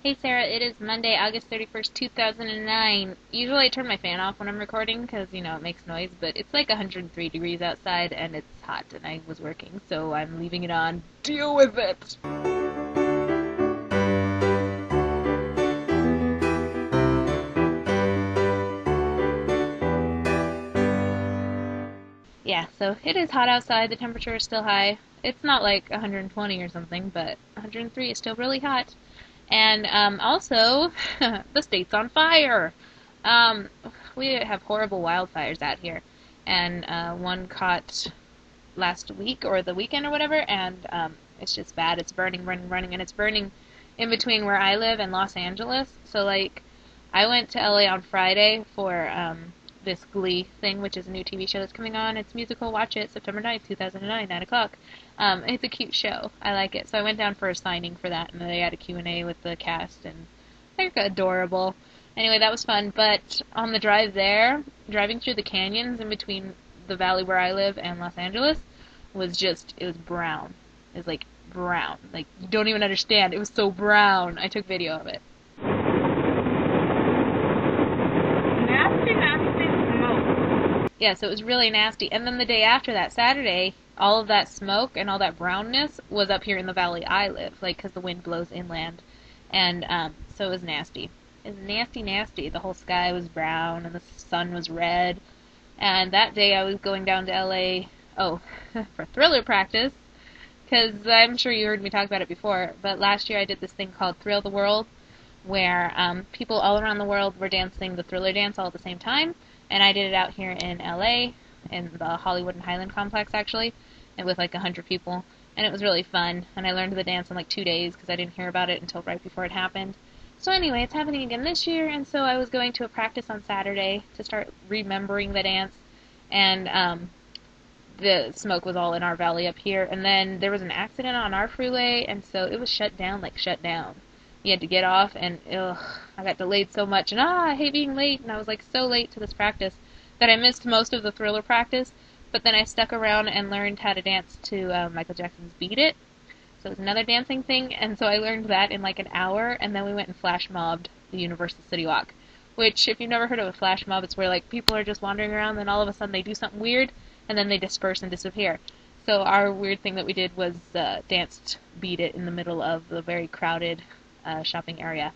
Hey Sarah, it is Monday, August 31st, 2009. Usually I turn my fan off when I'm recording because, it makes noise, but it's like 103 degrees outside and it's hot and I was working, so I'm leaving it on. Deal with it! Yeah, so it is hot outside, the temperature is still high. It's not like 120 or something, but 103 is still really hot. And also, the state's on fire. Um, we have horrible wildfires out here, and one caught last week or the weekend or whatever, and it's just bad. It's burning, running, running, and it's burning in between where I live and Los Angeles. So like, I went to LA on Friday for this Glee thing, which is a new TV show that's coming on. It's musical. Watch it, September 9th, 2009, 9 o'clock. It's a cute show. I like it. So I went down for a signing for that, and they had a Q&A with the cast, and they're adorable. Anyway, that was fun. But on the drive there, driving through the canyons in between the valley where I live and Los Angeles, it was brown. It was like brown. Like, you don't even understand. It was so brown. I took video of it. Nasty, nasty smoke. Yeah, so it was really nasty. And then the day after that, Saturday, all of that smoke and all that brownness was up here in the valley I live, like, because the wind blows inland. And so it was nasty. It was nasty, nasty. The whole sky was brown and the sun was red. And that day I was going down to LA, for thriller practice, because I'm sure you heard me talk about it before, but last year I did this thing called Thrill the World, where people all around the world were dancing the Thriller dance all at the same time, and I did it out here in LA, in the Hollywood and Highland complex actually, and with like 100 people, and it was really fun, and I learned the dance in like 2 days because I didn't hear about it until right before it happened. So anyway, it's happening again this year, and so I was going to a practice on Saturday to start remembering the dance, and the smoke was all in our valley up here, and then there was an accident on our freeway, and so it was shut down. You had to get off, and I got delayed so much, and I hate being late, and I was like so late to this practice that I missed most of the Thriller practice, but then I stuck around and learned how to dance to Michael Jackson's Beat It. So it was another dancing thing, and so I learned that in like an hour, and then we went and flash mobbed the Universal City Walk, which, if you've never heard of a flash mob, it's where like people are just wandering around, and then all of a sudden they do something weird, and then they disperse and disappear. So our weird thing that we did was danced Beat It in the middle of the very crowded shopping area.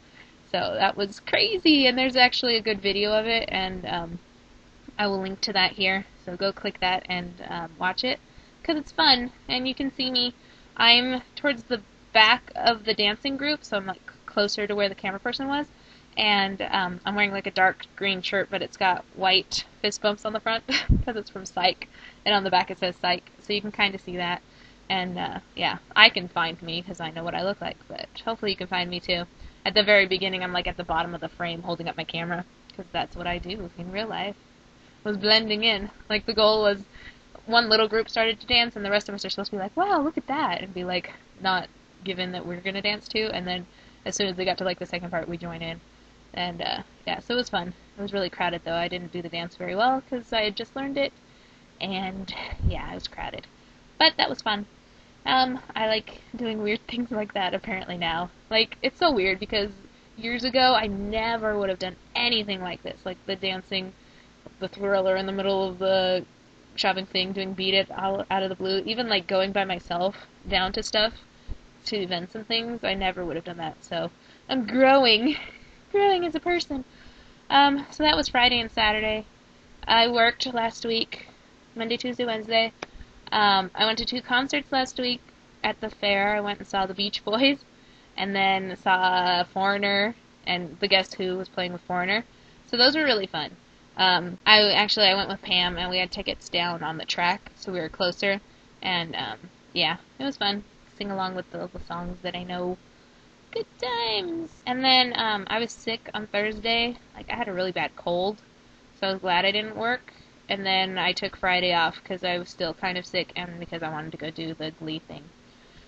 So that was crazy, and there's actually a good video of it, and I will link to that here, so go click that and watch it, because it's fun, and you can see me. I'm towards the back of the dancing group, so I'm like closer to where the camera person was, and I'm wearing like a dark green shirt, but it's got white fist bumps on the front, because it's from Psych, and on the back it says Psych, so you can kind of see that. And yeah, I can find me because I know what I look like, but hopefully you can find me too. At the very beginning, I'm like at the bottom of the frame holding up my camera, because that's what I do in real life. I was blending in. Like, the goal was one little group started to dance, and the rest of us are supposed to be like, wow, look at that, and be like not given that we're going to dance too, and then as soon as they got to like the second part, we join in. And yeah, so it was fun. It was really crowded though. I didn't do the dance very well because I had just learned it, and yeah, it was crowded. But that was fun. I like doing weird things like that apparently now. Like, it's so weird because years ago I never would have done anything like this. Like the dancing, the Thriller in the middle of the shopping thing, doing Beat It out of the blue, even like going by myself down to stuff, to events and things, I never would have done that. So I'm growing as a person. So that was Friday and Saturday. I worked last week, Monday, Tuesday, Wednesday. I went to 2 concerts last week at the fair. I went and saw the Beach Boys, and then saw Foreigner, and the Guess Who was playing with Foreigner. So those were really fun. I went with Pam, and we had tickets down on the track, so we were closer, and yeah, it was fun. Sing along with the songs that I know. Good times. And then I was sick on Thursday. Like, I had a really bad cold, so I was glad I didn't work. And then I took Friday off because I was still kind of sick and because I wanted to go do the Glee thing.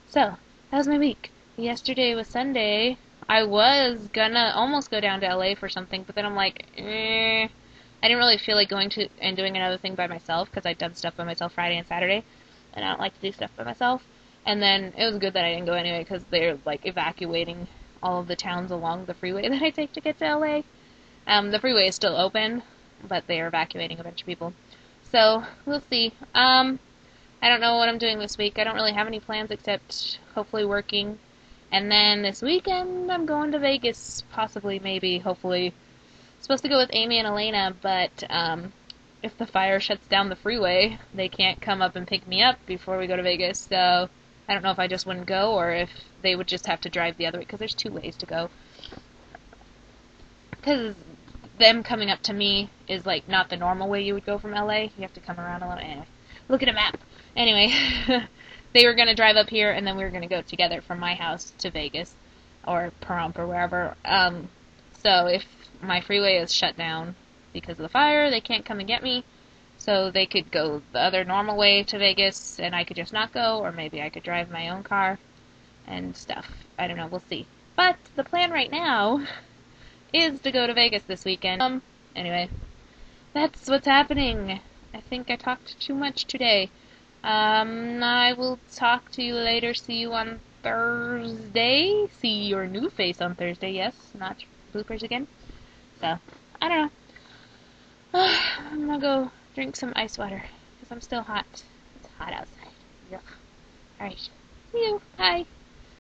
So, that was my week. Yesterday was Sunday. I was gonna almost go down to LA for something, but then I'm like, I didn't really feel like going to and doing another thing by myself because I'd done stuff by myself Friday and Saturday, and I don't like to do stuff by myself. And then it was good that I didn't go anyway because they're like evacuating all of the towns along the freeway that I take to get to LA. The freeway is still open, but they are evacuating a bunch of people. So we'll see. I don't know what I'm doing this week. I don't really have any plans except hopefully working. And then this weekend I'm going to Vegas, possibly, maybe, hopefully. Supposed to go with Amy and Elena, but if the fire shuts down the freeway, they can't come up and pick me up before we go to Vegas. So I don't know if I just wouldn't go or if they would just have to drive the other way, because there's 2 ways to go. Because them coming up to me is like not the normal way you would go from LA. You have to come around a little. Anyway, look at a map. Anyway, they were going to drive up here, and then we were going to go together from my house to Vegas or Pahrump or wherever. So if my freeway is shut down because of the fire, they can't come and get me. So they could go the other normal way to Vegas, and I could just not go, or maybe I could drive my own car and stuff. I don't know. We'll see. But the plan right now is to go to Vegas this weekend. Anyway, that's what's happening. I think I talked too much today. I will talk to you later. See you on Thursday. See your new face on Thursday, yes. Not bloopers again. So, I don't know. I'm gonna go drink some ice water, because I'm still hot. It's hot outside. Yuck. Alright. See you. Bye.